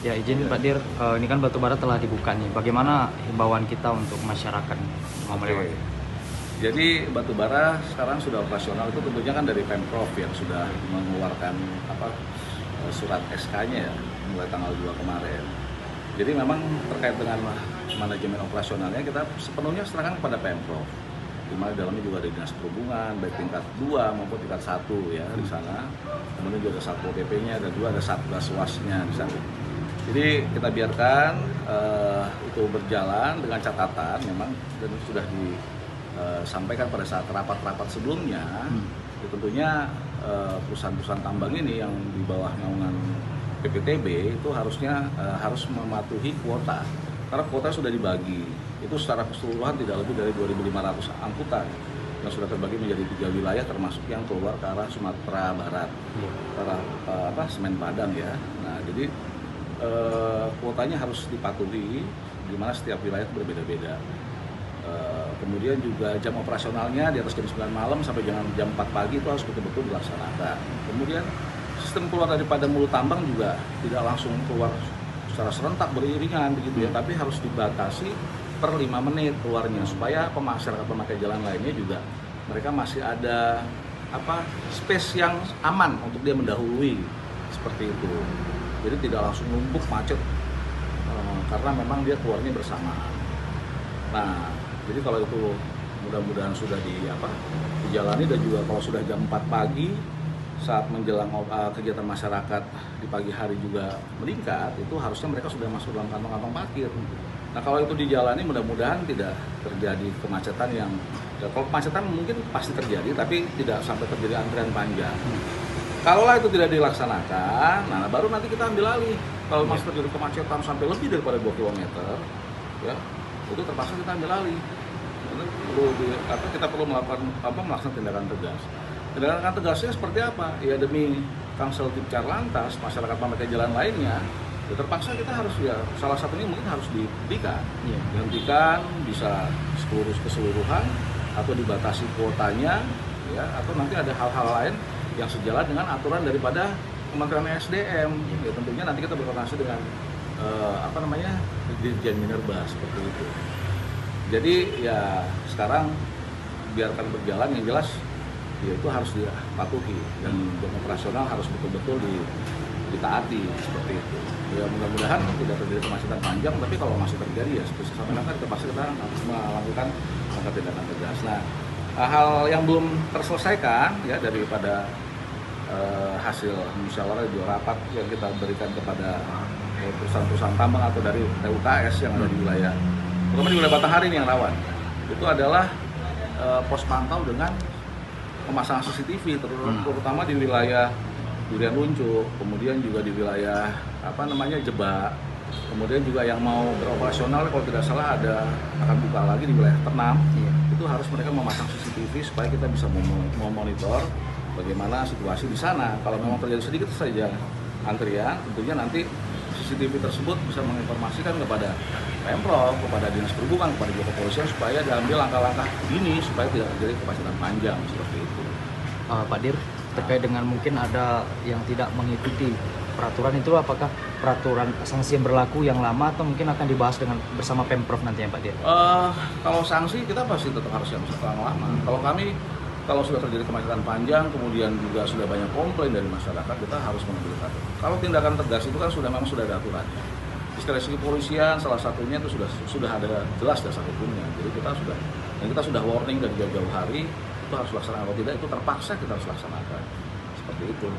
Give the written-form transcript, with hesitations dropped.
Ya izin Pak Dir, ini kan batubara telah dibuka nih. Bagaimana himbauan kita untuk masyarakat mau melewati? Jadi batubara sekarang sudah operasional itu tentunya kan dari Pemprov yang sudah mengeluarkan surat SK-nya ya mulai tanggal 2 kemarin. Jadi memang terkait dengan manajemen operasionalnya kita sepenuhnya serahkan kepada Pemprov. Di mana dalamnya juga ada Dinas Perhubungan baik tingkat 2 maupun tingkat 1 ya di sana. Kemudian juga ada Satpol PP-nya dan juga ada Satgas Wasnya di sana. Jadi kita biarkan itu berjalan dengan catatan memang dan sudah disampaikan pada saat rapat-rapat sebelumnya. Tentunya perusahaan-perusahaan tambang ini yang di bawah naungan PPTB itu harusnya harus mematuhi kuota karena kuota sudah dibagi itu secara keseluruhan tidak lebih dari 2.500 angkutan yang sudah terbagi menjadi 3 wilayah termasuk yang keluar ke arah Sumatera Barat, ke arah Semen Padang ya. Nah jadi kuotanya harus dipatuhi di mana setiap wilayah itu berbeda-beda. Kemudian juga jam operasionalnya di atas jam 9 malam sampai jam 4 pagi itu harus betul-betul dilaksanakan. Kemudian sistem keluar daripada mulut tambang juga tidak langsung keluar secara serentak beriringan begitu ya, tapi harus dibatasi per 5 menit keluarnya supaya masyarakat pemakai jalan lainnya juga mereka masih ada space yang aman untuk dia mendahului seperti itu. Jadi tidak langsung numpuk macet karena memang dia keluarnya bersamaan. Nah, jadi kalau itu mudah-mudahan sudah dijalani dan juga kalau sudah jam 4 pagi saat menjelang kegiatan masyarakat di pagi hari juga meningkat, itu harusnya mereka sudah masuk dalam kantong-kantong parkir. Nah, kalau itu dijalani mudah-mudahan tidak terjadi kemacetan yang kalau kemacetan mungkin pasti terjadi tapi tidak sampai terjadi antrian panjang. Kalaulah itu tidak dilaksanakan, nah baru nanti kita ambil alih. Kalau masih terjadi kemacetan sampai lebih daripada 2 km, ya itu terpaksa kita ambil alih. Kita perlu melaksanakan tindakan tegas. Tindakan tegasnya seperti apa? Ya demi Tangsel Tip Lantas, masyarakat pemakai jalan lainnya, ya terpaksa kita harus ya salah satunya mungkin harus dihentikan, dihentikan bisa keseluruhan atau dibatasi kuotanya, ya atau nanti ada hal-hal lain yang sejalan dengan aturan daripada Kementerian SDM. Ya tentunya nanti kita berkoordinasi dengan Dirjen Minerba seperti itu. Jadi ya sekarang biarkan berjalan, yang jelas ya itu harus dipatuhi dan jam operasional harus betul-betul ditaati seperti itu. Ya mudah-mudahan tidak terjadi kemacetan panjang, tapi kalau masih terjadi ya seperti sampai nanti terpaksa kita harus melakukan tindakan tegas. Nah, hal yang belum terselesaikan ya daripada hasil musyawarah di rapat yang kita berikan kepada perusahaan-perusahaan tambang atau dari TUKS yang ada di wilayah, terutama di wilayah Batanghari ini yang rawan, itu adalah pos pantau dengan pemasangan CCTV, terutama di wilayah Durian Luncuk, kemudian juga di wilayah Jebak, kemudian juga yang mau beroperasional kalau tidak salah akan buka lagi di wilayah Ternam. Itu harus mereka memasang CCTV supaya kita bisa memonitor bagaimana situasi di sana. Kalau memang terjadi sedikit saja antrian, tentunya nanti CCTV tersebut bisa menginformasikan kepada Pemprov, kepada Dinas Perhubungan, kepada kepolisian supaya diambil langkah-langkah dini supaya tidak terjadi kemacetan panjang seperti itu. Pak Dir, terkait dengan mungkin ada yang tidak mengikuti peraturan itu, apakah peraturan sanksi yang berlaku yang lama atau mungkin akan dibahas bersama Pemprov nantinya Pak Dir? Kalau sanksi kita pasti tetap harus yang lama. Kalau sudah terjadi kemacetan panjang, kemudian juga sudah banyak komplain dari masyarakat, kita harus mengambil tindakan. Kalau tindakan tegas itu kan memang sudah ada aturannya. Diskresi kepolisian salah satunya itu sudah ada jelas dasar hukumnya. Jadi kita sudah warning dari jauh-jauh hari itu harus laksanakan. Kalau tidak itu terpaksa kita harus laksanakan. Seperti itu.